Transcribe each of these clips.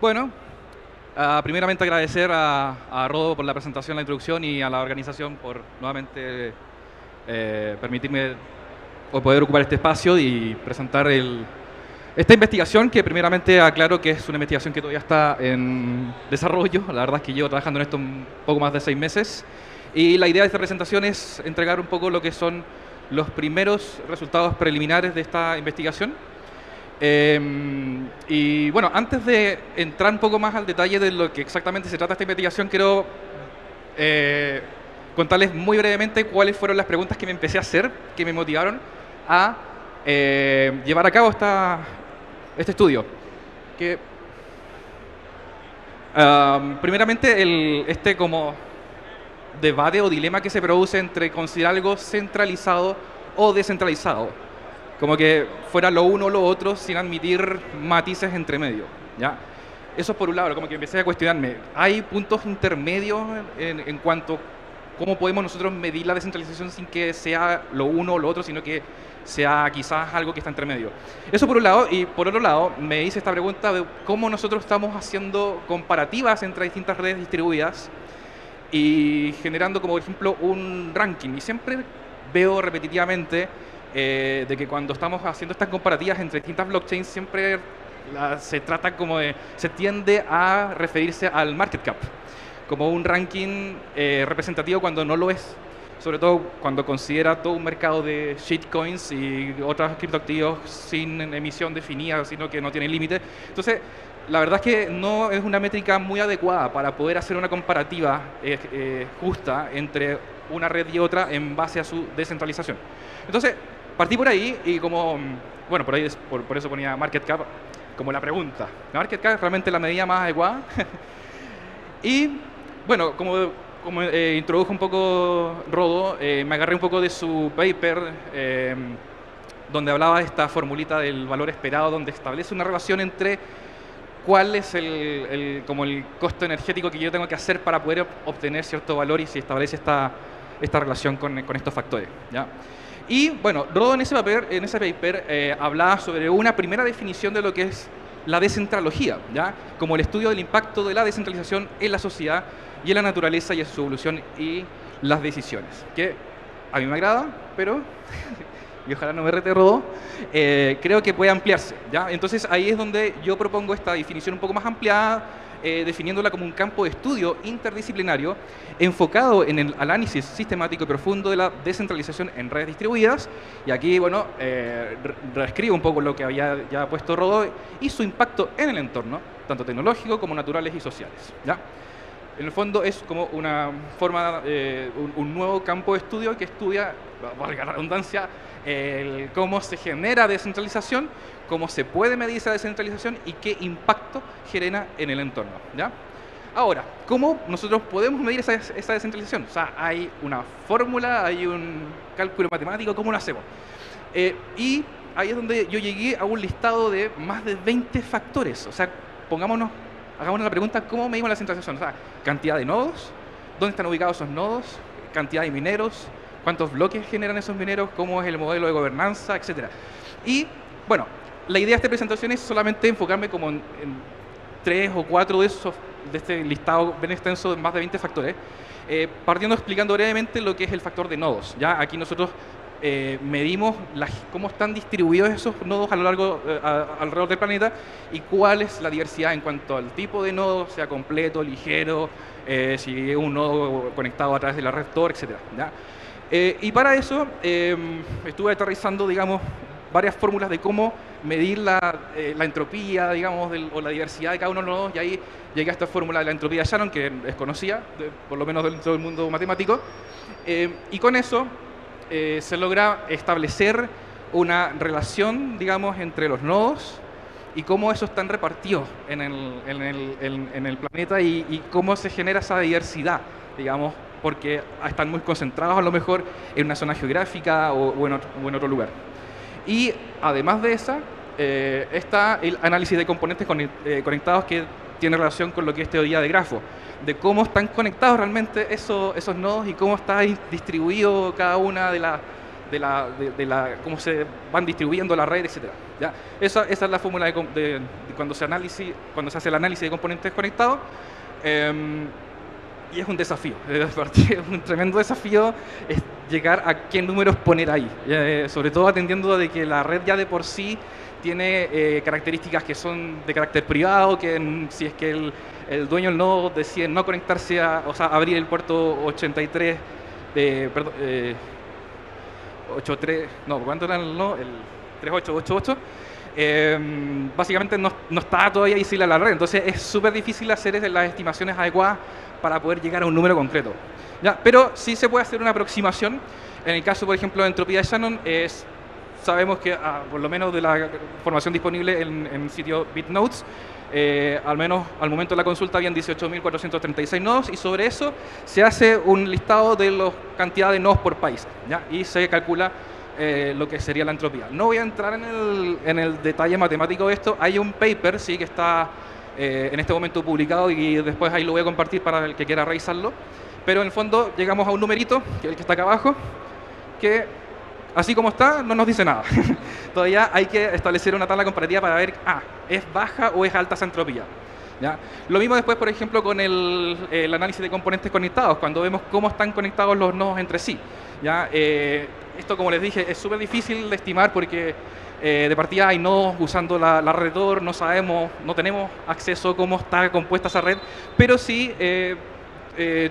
Bueno, primeramente agradecer a Rodo por la presentación, la introducción y a la organización por nuevamente permitirme o poder ocupar este espacio y presentar esta investigación que primeramente aclaro que es una investigación que todavía está en desarrollo. La verdad es que llevo trabajando en esto un poco más de 6 meses y la idea de esta presentación es entregar un poco lo que son los primeros resultados preliminares de esta investigación. Y bueno, antes de entrar un poco más al detalle de lo que exactamente se trata esta investigación, quiero contarles muy brevemente cuáles fueron las preguntas que me empecé a hacer, que me motivaron a llevar a cabo este estudio. Que, primeramente, este como debate o dilema que se produce entre considerar algo centralizado o descentralizado. Como que fuera lo uno o lo otro sin admitir matices entre medio, ¿ya? Eso por un lado, como que empecé a cuestionarme. ¿Hay puntos intermedios en cuanto a cómo podemos nosotros medir la descentralización sin que sea lo uno o lo otro, sino que sea quizás algo que está entre medio? Eso por un lado, y por otro lado me hice esta pregunta de cómo nosotros estamos haciendo comparativas entre distintas redes distribuidas y generando como por ejemplo un ranking. Y siempre veo repetitivamente de que cuando estamos haciendo estas comparativas entre distintas blockchains siempre se trata como se tiende a referirse al market cap como un ranking representativo cuando no lo es, sobre todo cuando considera todo un mercado de shitcoins y otros criptoactivos sin emisión definida, sino que no tienen límite. Entonces, la verdad es que no es una métrica muy adecuada para poder hacer una comparativa justa entre una red y otra en base a su descentralización. Entonces, partí por ahí y como, bueno, por ahí por eso ponía market cap como la pregunta. La market cap es realmente la medida más adecuada. Y, bueno, como introdujo un poco Rodo, me agarré un poco de su paper donde hablaba de esta formulita del valor esperado, donde establece una relación entre cuál es como el costo energético que yo tengo que hacer para poder obtener cierto valor y si establece esta relación con estos factores, ¿ya? Y bueno, Rodo en ese paper hablaba sobre una primera definición de lo que es la descentralogía, ¿ya? Como el estudio del impacto de la descentralización en la sociedad y en la naturaleza y en su evolución y las decisiones. Que a mí me agrada, pero y ojalá no me rete Rodo, creo que puede ampliarse, ¿ya? Entonces ahí es donde yo propongo esta definición un poco más ampliada, definiéndola como un campo de estudio interdisciplinario enfocado en el análisis sistemático y profundo de la descentralización en redes distribuidas. Y aquí, bueno, reescribo un poco lo que había ya puesto Rodo y su impacto en el entorno, tanto tecnológico como naturales y sociales, ¿ya? En el fondo es como una forma, un nuevo campo de estudio que estudia, valga la redundancia, cómo se genera descentralización, cómo se puede medir esa descentralización y qué impacto genera en el entorno, ¿ya? Ahora, ¿cómo nosotros podemos medir esa descentralización? O sea, hay una fórmula, hay un cálculo matemático, ¿cómo lo hacemos? Y ahí es donde yo llegué a un listado de más de 20 factores. O sea, hagámonos la pregunta, ¿cómo medimos la descentralización? O sea, cantidad de nodos, dónde están ubicados esos nodos, cantidad de mineros, cuántos bloques generan esos mineros, cómo es el modelo de gobernanza, etcétera. Y, bueno, la idea de esta presentación es solamente enfocarme como en 3 o 4 de este listado bien extenso de más de 20 factores, partiendo explicando brevemente lo que es el factor de nodos. ¿Ya? Aquí nosotros medimos cómo están distribuidos esos nodos a lo largo, alrededor del planeta y cuál es la diversidad en cuanto al tipo de nodo, sea completo, ligero, si es un nodo conectado a través de la red Tor, etc. ¿Ya? Y para eso estuve aterrizando, digamos, varias fórmulas de cómo medir la entropía, digamos, o la diversidad de cada uno de los nodos, y ahí llegué a esta fórmula de la entropía de Shannon, que es conocida, por lo menos dentro del mundo matemático, y con eso se logra establecer una relación, digamos, entre los nodos y cómo esos están repartidos en el planeta y cómo se genera esa diversidad, digamos, porque están muy concentrados a lo mejor en una zona geográfica o en otro lugar. Y además de esa, está el análisis de componentes conectados que tiene relación con lo que es teoría de grafo, de cómo están conectados realmente esos nodos y cómo está distribuido cada una de cómo se van distribuyendo la red, etcétera. ¿Ya? Esa es la fórmula de cuando se hace el análisis de componentes conectados. Y es un desafío, es un tremendo desafío es llegar a qué números poner ahí, sobre todo atendiendo de que la red ya de por sí tiene características que son de carácter privado, que si es que el dueño del nodo decide no conectarse, o sea, abrir el puerto 83, perdón, 83, no, ¿cuánto era el nodo? El 3888. Básicamente no está todavía visible a la red, entonces es súper difícil hacer las estimaciones adecuadas para poder llegar a un número concreto. ¿Ya? Pero sí se puede hacer una aproximación. En el caso, por ejemplo, de entropía de Shannon, sabemos que, por lo menos de la información disponible en el sitio BitNodes, al menos al momento de la consulta habían 18.436 nodos, y sobre eso se hace un listado de la cantidad de nodos por país, ¿ya? Y se calcula lo que sería la entropía. No voy a entrar en el detalle matemático de esto. Hay un paper, sí, que está en este momento publicado, y después ahí lo voy a compartir para el que quiera revisarlo. Pero en el fondo llegamos a un numerito, que es el que está acá abajo, que así como está no nos dice nada. Todavía hay que establecer una tabla comparativa para ver, ¿es baja o es alta esa entropía? ¿Ya? Lo mismo después, por ejemplo, con el análisis de componentes conectados, cuando vemos cómo están conectados los nodos entre sí. ¿Ya? Esto, como les dije, es súper difícil de estimar porque de partida hay nodos usando la red Tor, no sabemos, no tenemos acceso a cómo está compuesta esa red, pero sí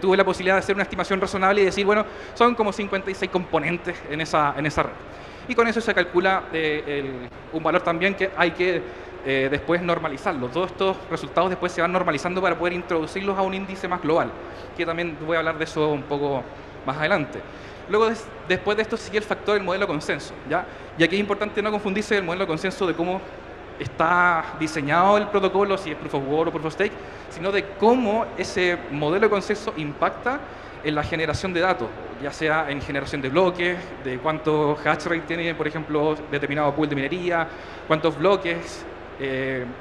tuve la posibilidad de hacer una estimación razonable y decir, bueno, son como 56 componentes en esa red. Y con eso se calcula un valor también que hay que después normalizarlo. Todos estos resultados después se van normalizando para poder introducirlos a un índice más global, que también voy a hablar de eso un poco más adelante. Luego, después de esto, sigue el factor del modelo de consenso, ¿ya? Y aquí es importante no confundirse el modelo de consenso de cómo está diseñado el protocolo, si es Proof of Work o Proof of Stake, sino de cómo ese modelo de consenso impacta en la generación de datos, ya sea en generación de bloques, de cuánto hash rate tiene, por ejemplo, determinado pool de minería, cuántos bloques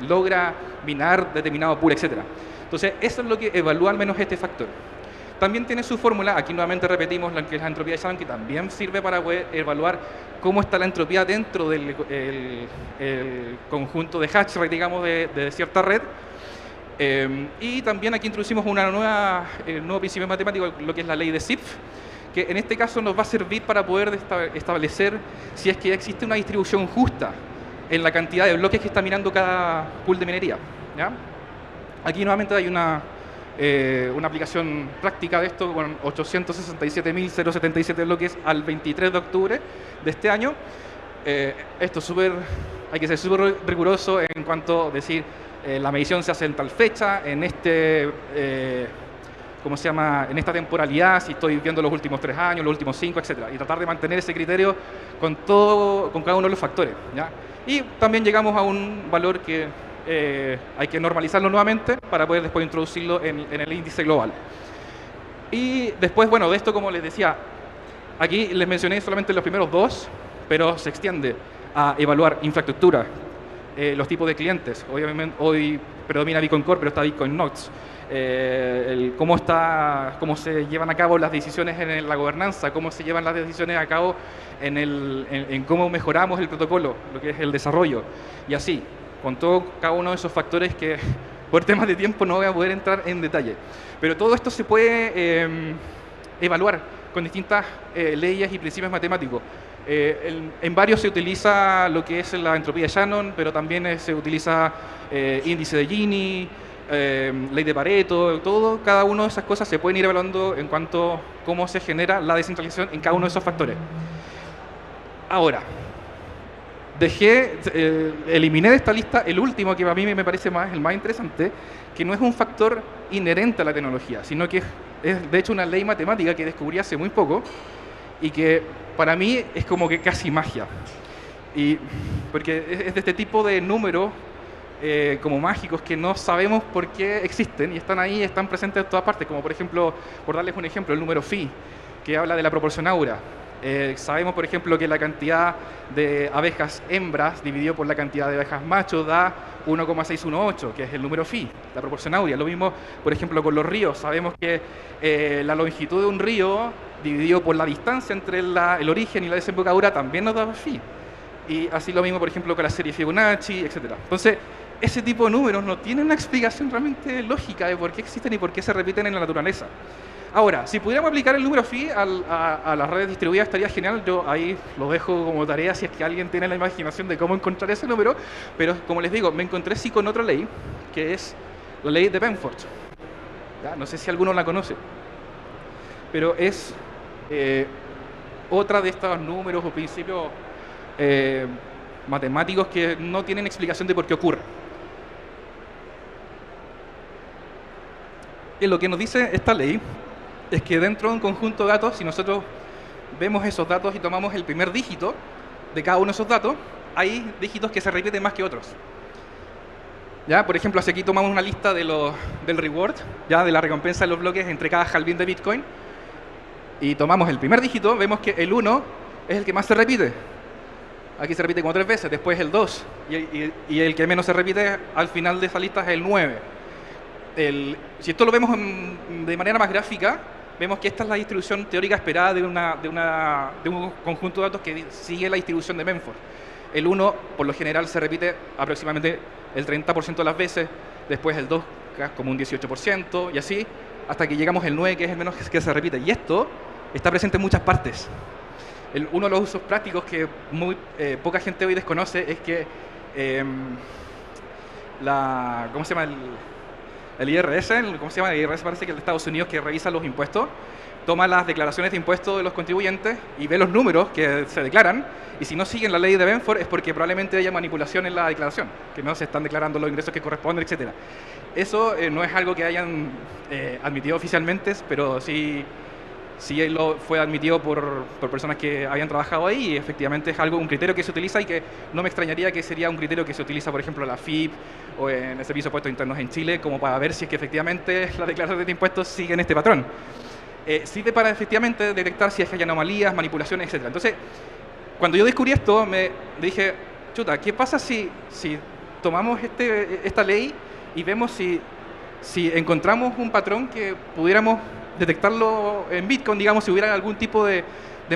logra minar determinado pool, etc. Entonces, eso es lo que evalúa al menos este factor. También tiene su fórmula, aquí nuevamente repetimos la que es la entropía de Shannon, que también sirve para poder evaluar cómo está la entropía dentro del conjunto de hash rate, digamos, de cierta red. Y también aquí introducimos un nuevo principio matemático, lo que es la ley de Zipf, que en este caso nos va a servir para poder establecer si es que existe una distribución justa en la cantidad de bloques que está minando cada pool de minería, ¿ya? Aquí nuevamente hay una aplicación práctica de esto con 867.077 bloques al 23 de octubre de este año. Esto hay que ser súper riguroso en cuanto a decir la medición se hace en tal fecha, en ¿cómo se llama? En esta temporalidad, si estoy viendo los últimos 3 años, los últimos 5, etc. Y tratar de mantener ese criterio con cada uno de los factores, ¿ya? Y también llegamos a un valor que hay que normalizarlo nuevamente para poder después introducirlo en el índice global. Y después, bueno, de esto, como les decía, aquí les mencioné solamente los primeros dos, pero se extiende a evaluar infraestructura, los tipos de clientes. Obviamente hoy predomina Bitcoin Core, pero está Bitcoin Nodes. Cómo se llevan a cabo las decisiones en la gobernanza, cómo se llevan las decisiones a cabo en cómo mejoramos el protocolo, lo que es el desarrollo, y así, con cada uno de esos factores que por temas de tiempo no voy a poder entrar en detalle. Pero todo esto se puede evaluar con distintas leyes y principios matemáticos. En varios se utiliza lo que es la entropía de Shannon, pero también se utiliza índice de Gini, ley de Pareto, cada una de esas cosas se pueden ir evaluando en cuanto a cómo se genera la descentralización en cada uno de esos factores. Ahora, eliminé de esta lista el último, que a mí me parece el más interesante, que no es un factor inherente a la tecnología, sino que es de hecho una ley matemática que descubrí hace muy poco y que para mí es como que casi magia. Porque es de este tipo de números como mágicos que no sabemos por qué existen y están ahí, están presentes en todas partes, como por ejemplo, por darles un ejemplo, el número phi, que habla de la proporción Aura. Sabemos, por ejemplo, que la cantidad de abejas hembras dividido por la cantidad de abejas machos da 1,618, que es el número phi, la proporción áurea. Lo mismo, por ejemplo, con los ríos. Sabemos que la longitud de un río dividido por la distancia entre el origen y la desembocadura también nos da phi. Y así lo mismo, por ejemplo, con la serie Fibonacci, etc. Entonces, ese tipo de números no tienen una explicación realmente lógica de por qué existen y por qué se repiten en la naturaleza. Ahora, si pudiéramos aplicar el número phi a las redes distribuidas estaría genial. Yo ahí lo dejo como tarea si es que alguien tiene la imaginación de cómo encontrar ese número. Pero, como les digo, me encontré sí con otra ley, que es la ley de Benford. ¿Ya? No sé si alguno la conoce, pero es otra de estos números o principios matemáticos que no tienen explicación de por qué ocurre. Y lo que nos dice esta ley es que dentro de un conjunto de datos, si nosotros vemos esos datos y tomamos el primer dígito de cada uno de esos datos, hay dígitos que se repiten más que otros. ¿Ya? Por ejemplo, si aquí tomamos una lista del reward, ¿ya? De la recompensa de los bloques entre cada halving de Bitcoin, y tomamos el primer dígito, vemos que el 1 es el que más se repite. Aquí se repite como 3 veces, después el 2, y el que menos se repite al final de esa lista es el 9. Si esto lo vemos de manera más gráfica, vemos que esta es la distribución teórica esperada de un conjunto de datos que sigue la distribución de Benford. El 1, por lo general, se repite aproximadamente el 30% de las veces, después el 2 como un 18%, y así, hasta que llegamos al 9, que es el menos que se repite. Y esto está presente en muchas partes. Uno de los usos prácticos que muy poca gente hoy desconoce es que ¿cómo se llama? El IRS, ¿cómo se llama? El IRS parece que es de Estados Unidos, que revisa los impuestos, toma las declaraciones de impuestos de los contribuyentes y ve los números que se declaran, y si no siguen la ley de Benford es porque probablemente haya manipulación en la declaración, que no se están declarando los ingresos que corresponden, etc. Eso no es algo que hayan admitido oficialmente, pero sí fue admitido por personas que habían trabajado ahí, y efectivamente es un criterio que se utiliza, y que no me extrañaría que sería un criterio que se utiliza, por ejemplo, en la FIP o en el Servicio de Impuestos Internos en Chile, como para ver si es que efectivamente las declaraciones de impuestos siguen este patrón. Sirve para efectivamente detectar si es que hay anomalías, manipulaciones, etc. Entonces, cuando yo descubrí esto, me dije, chuta, ¿qué pasa si tomamos esta ley y vemos si encontramos un patrón que pudiéramos detectarlo en Bitcoin, digamos, si hubiera algún tipo de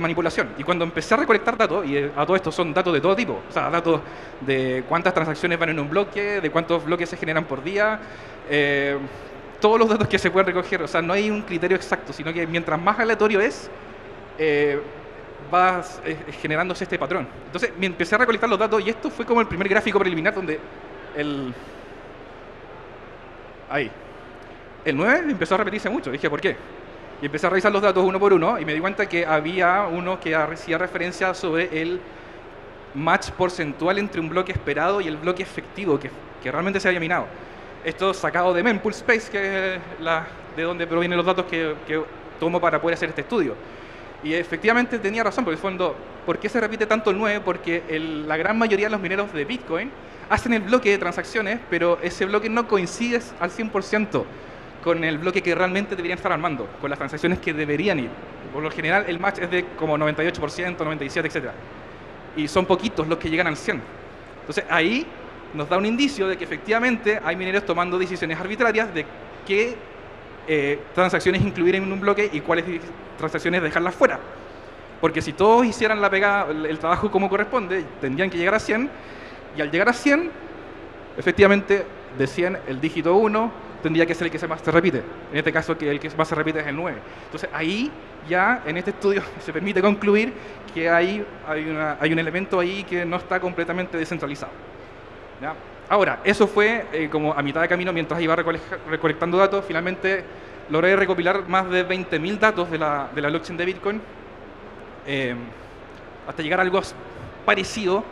manipulación? Y cuando empecé a recolectar datos, y a todo esto son datos de todo tipo, o sea, datos de cuántas transacciones van en un bloque, de cuántos bloques se generan por día, todos los datos que se pueden recoger, o sea, no hay un criterio exacto, sino que mientras más aleatorio es, va generándose este patrón. Entonces, me empecé a recolectar los datos, y esto fue como el primer gráfico preliminar donde el 9 empezó a repetirse mucho. Dije, ¿por qué? Y empecé a revisar los datos uno por uno y me di cuenta que había uno que hacía referencia sobre el match porcentual entre un bloque esperado y el bloque efectivo que realmente se había minado. Esto sacado de Mempool Space, que es de donde provienen los datos que tomo para poder hacer este estudio. Y efectivamente tenía razón, porque en el fondo, ¿por qué se repite tanto el 9? Porque la gran mayoría de los mineros de Bitcoin hacen el bloque de transacciones, pero ese bloque no coincide al 100% con el bloque que realmente deberían estar armando, con las transacciones que deberían ir. Por lo general, el match es de como 98%, 97%, etc. Y son poquitos los que llegan al 100%. Entonces, ahí nos da un indicio de que efectivamente hay mineros tomando decisiones arbitrarias de qué transacciones incluir en un bloque y cuáles transacciones dejarlas fuera. Porque si todos hicieran la pegada, el trabajo como corresponde, tendrían que llegar a 100, y al llegar a 100, efectivamente, de 100, el dígito 1 tendría que ser el que más se repite. En este caso, el que más se repite es el 9. Entonces, ahí ya, en este estudio, se permite concluir que hay un elemento ahí que no está completamente descentralizado. ¿Ya? Ahora, eso fue como a mitad de camino mientras iba recolectando datos. Finalmente logré recopilar más de 20.000 datos de la blockchain de Bitcoin, hasta llegar a algo parecido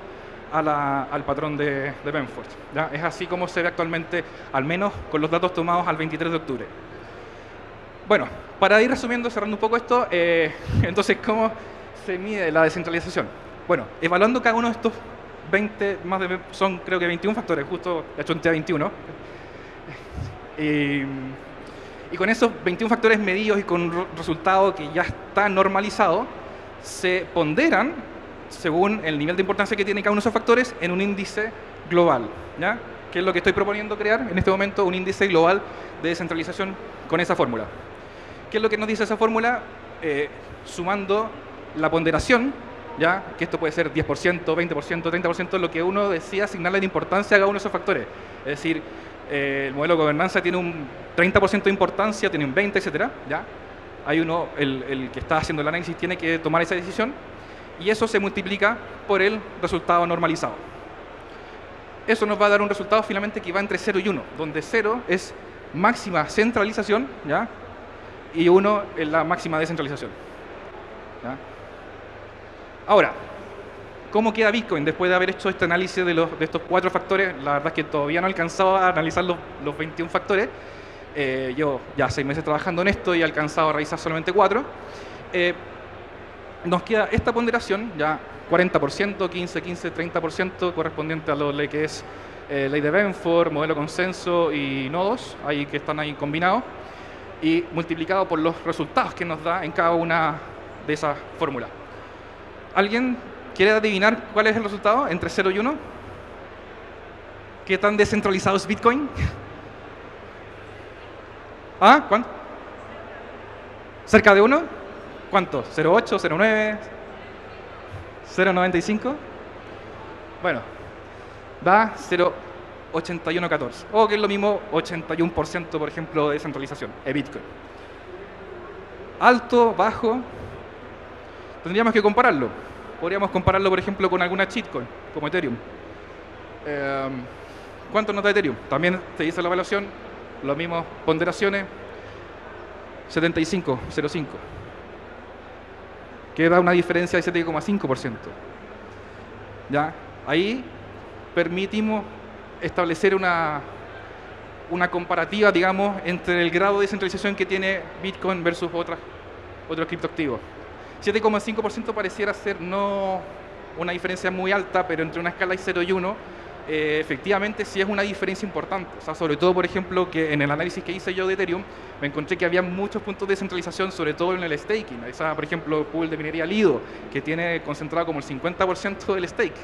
al patrón de Benford. ¿Ya? Es así como se ve actualmente, al menos con los datos tomados al 23 de octubre. Bueno, para ir resumiendo, cerrando un poco esto, entonces, ¿cómo se mide la descentralización? Bueno, evaluando cada uno de estos 20, son creo que 21 factores, justo le achunté a 21. Y con esos 21 factores medidos y con un resultado que ya está normalizado, se ponderan según el nivel de importancia que tiene cada uno de esos factores en un índice global, ¿ya? Que es lo que estoy proponiendo crear en este momento, un índice global de descentralización con esa fórmula. ¿Qué es lo que nos dice esa fórmula? sumando la ponderación, ¿ya? Que esto puede ser 10%, 20%, 30%, lo que uno decida asignarle de importancia a cada uno de esos factores. Es decir, el modelo de gobernanza tiene un 30% de importancia, tiene un 20%, etcétera, ¿ya? Hay uno, el que está haciendo el análisis tiene que tomar esa decisión y eso se multiplica por el resultado normalizado. Eso nos va a dar un resultado finalmente que va entre 0 y 1, donde 0 es máxima centralización, ¿ya? Y 1 es la máxima descentralización, ¿ya? Ahora, ¿cómo queda Bitcoin después de haber hecho este análisis de estos 4 factores? La verdad es que todavía no he alcanzado a analizar los 21 factores. Llevo ya 6 meses trabajando en esto y he alcanzado a revisar solamente 4. Nos queda esta ponderación, ya 40%, 15, 15, 30%, correspondiente a lo que es ley de Benford, modelo consenso y nodos, ahí que están ahí combinados, y multiplicado por los resultados que nos da en cada una de esas fórmulas. ¿Alguien quiere adivinar cuál es el resultado entre 0 y 1? ¿Qué tan descentralizado es Bitcoin? ¿Ah? ¿Cuánto? ¿Cerca de 1? ¿Cuánto? ¿0,8? ¿0,9? ¿0,95? Bueno, da 0,8114. O que es lo mismo, 81%, por ejemplo, de descentralización en Bitcoin. Alto, bajo, tendríamos que compararlo. Podríamos compararlo, por ejemplo, con alguna shitcoin, como Ethereum. ¿Cuánto nos da Ethereum? También te dice la evaluación, las mismas ponderaciones, 75,05. Que da una diferencia de 7,5%. ¿Ya? Ahí permitimos establecer una comparativa, digamos, entre el grado de descentralización que tiene Bitcoin versus otros criptoactivos. 7,5% pareciera ser no una diferencia muy alta, pero entre una escala de 0 y 1, efectivamente sí es una diferencia importante. O sea, sobre todo, por ejemplo, que en el análisis que hice yo de Ethereum, me encontré que había muchos puntos de descentralización, sobre todo en el staking. Esa, por ejemplo, pool de minería Lido, que tiene concentrado como el 50% del stake.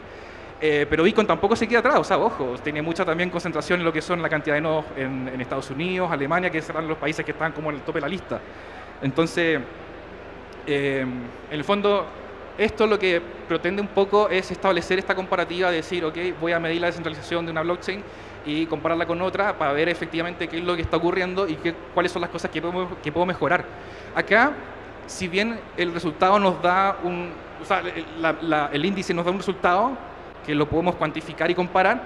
Pero Bitcoin tampoco se queda atrás, o sea, ojo, tiene mucha también concentración en lo que son la cantidad de nodos en Estados Unidos, Alemania, que serán los países que están como en el tope de la lista. Entonces, en el fondo, esto lo que pretende un poco es establecer esta comparativa, de decir, ok, voy a medir la descentralización de una blockchain y compararla con otra para ver efectivamente qué es lo que está ocurriendo y cuáles son las cosas que puedo mejorar. Acá, si bien el resultado nos da o sea, el índice nos da un resultado que lo podemos cuantificar y comparar,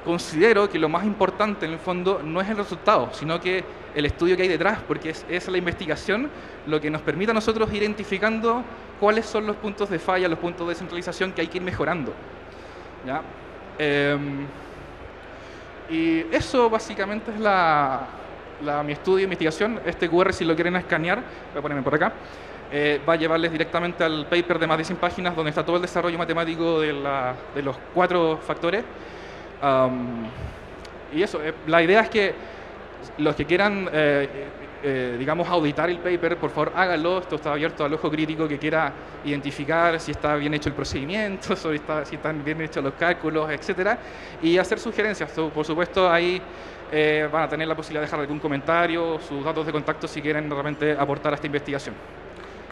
considero que lo más importante en el fondo no es el resultado, sino que el estudio que hay detrás, porque es la investigación lo que nos permite a nosotros ir identificando cuáles son los puntos de falla, los puntos de descentralización que hay que ir mejorando, ¿ya? Y eso básicamente es mi estudio de investigación. Este QR, si lo quieren escanear, voy a ponerme por acá, va a llevarles directamente al paper de más de 100 páginas donde está todo el desarrollo matemático de los 4 factores. Y eso, la idea es que los que quieran, digamos, auditar el paper, por favor háganlo. Esto está abierto al ojo crítico que quiera identificar si está bien hecho el procedimiento, si están bien hechos los cálculos, etcétera, y hacer sugerencias. Por supuesto, ahí van a tener la posibilidad de dejar algún comentario, sus datos de contacto si quieren realmente aportar a esta investigación.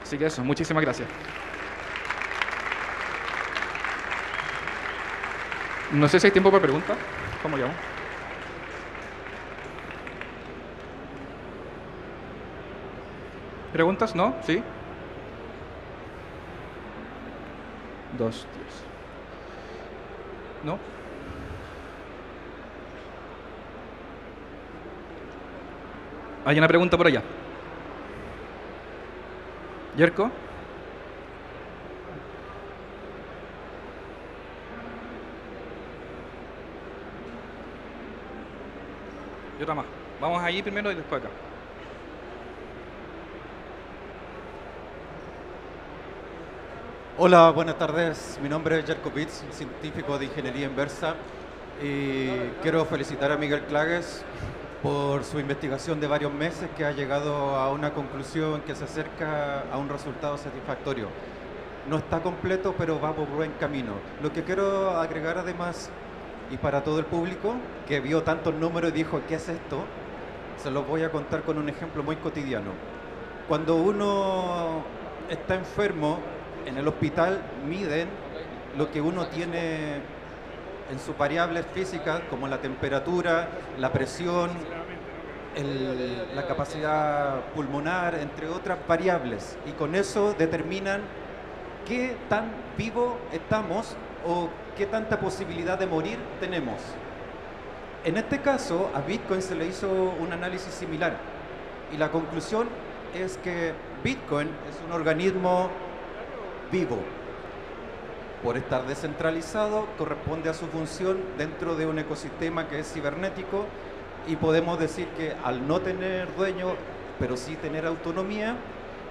Así que eso, muchísimas gracias. No sé si hay tiempo para preguntas. ¿Cómo llamo? ¿Preguntas? ¿No? ¿Sí? 2, 10. ¿No? ¿Hay una pregunta por allá? ¿Yerko? Y otra más. Vamos allí primero y después acá. Hola, buenas tardes. Mi nombre es Jerko Pitts, científico de ingeniería inversa, y quiero felicitar a Miguel Clagues por su investigación de varios meses que ha llegado a una conclusión que se acerca a un resultado satisfactorio. No está completo, pero va por buen camino. Lo que quiero agregar además, y para todo el público que vio tantos números y dijo, ¿qué es esto?, se los voy a contar con un ejemplo muy cotidiano. Cuando uno está enfermo, en el hospital miden lo que uno tiene en sus variables físicas, como la temperatura, la presión, la capacidad pulmonar, entre otras variables. Y con eso determinan qué tan vivo estamos o qué tanta posibilidad de morir tenemos. En este caso, a Bitcoin se le hizo un análisis similar. Y la conclusión es que Bitcoin es un organismo vivo. Por estar descentralizado, corresponde a su función dentro de un ecosistema que es cibernético, y podemos decir que al no tener dueño, pero sí tener autonomía,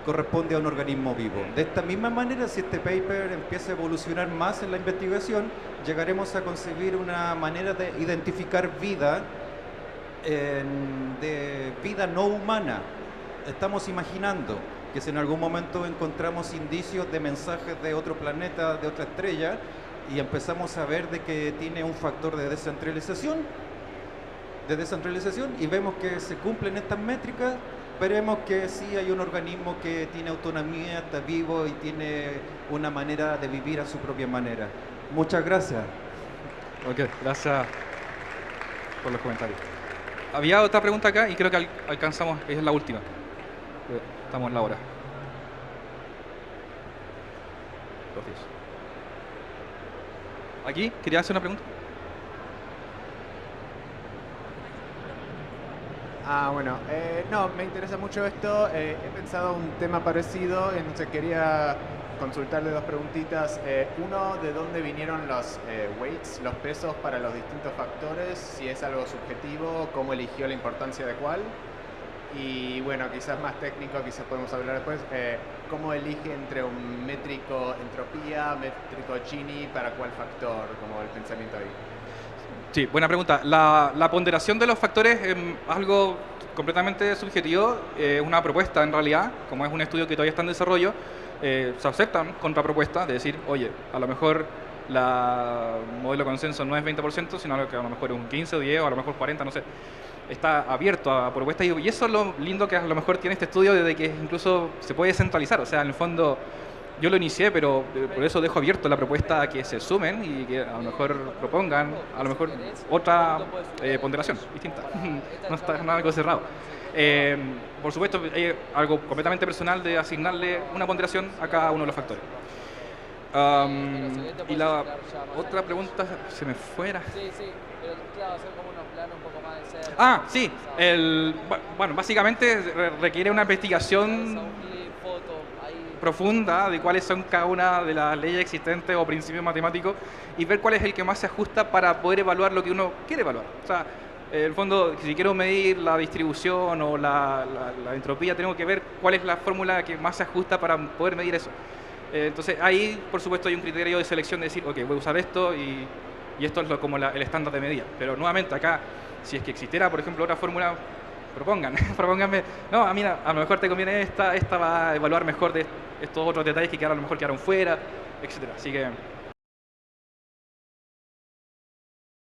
corresponde a un organismo vivo. De esta misma manera, si este paper empieza a evolucionar más en la investigación, llegaremos a concebir una manera de identificar vida, de vida no humana. Estamos imaginando que si en algún momento encontramos indicios de mensajes de otro planeta, de otra estrella, y empezamos a ver de que tiene un factor de descentralización, y vemos que se cumplen estas métricas, veremos que sí hay un organismo que tiene autonomía, está vivo y tiene una manera de vivir a su propia manera. Muchas gracias. Ok, gracias por los comentarios. Había otra pregunta acá y creo que alcanzamos, es la última. Estamos en la hora. Gracias. ¿Aquí? ¿Quería hacer una pregunta? Bueno, no, me interesa mucho esto. He pensado un tema parecido, entonces quería consultarle dos preguntitas. Uno, ¿de dónde vinieron los weights, los pesos para los distintos factores? Si es algo subjetivo, ¿cómo eligió la importancia de cuál? Y bueno, quizás más técnico, quizás podemos hablar después. ¿Cómo elige entre un métrico entropía, métrico Gini, para cuál factor, como el pensamiento ahí? Sí, buena pregunta. La ponderación de los factores es algo completamente subjetivo, es una propuesta en realidad, como es un estudio que todavía está en desarrollo, se aceptan contrapropuestas de decir, oye, a lo mejor la modelo de consenso no es 20%, sino que a lo mejor es un 15 o 10 o a lo mejor 40, no sé. Está abierto a propuestas y eso es lo lindo que a lo mejor tiene este estudio, de que incluso se puede centralizar, o sea, en el fondo yo lo inicié, pero por eso dejo abierto la propuesta a que se sumen y que a lo mejor propongan a lo mejor otra ponderación distinta. No está algo cerrado. Por supuesto, hay algo completamente personal de asignarle una ponderación a cada uno de los factores. Y la otra pregunta se me fuera. Sí, pero claro, hacer como unos planos un poco más de ser. Ah, sí. Bueno, básicamente requiere una investigación profunda de cuáles son cada una de las leyes existentes o principios matemáticos y ver cuál es el que más se ajusta para poder evaluar lo que uno quiere evaluar. O sea, en el fondo, si quiero medir la distribución o la entropía, tengo que ver cuál es la fórmula que más se ajusta para poder medir eso. Entonces, ahí, por supuesto, hay un criterio de selección de decir, ok, voy a usar esto y esto es como el estándar de medida. Pero nuevamente, acá, si es que existiera, por ejemplo, otra fórmula, propónganme, no, mira, a lo mejor te conviene esta va a evaluar mejor de estos otros detalles que a lo mejor quedaron fuera, etcétera. Así que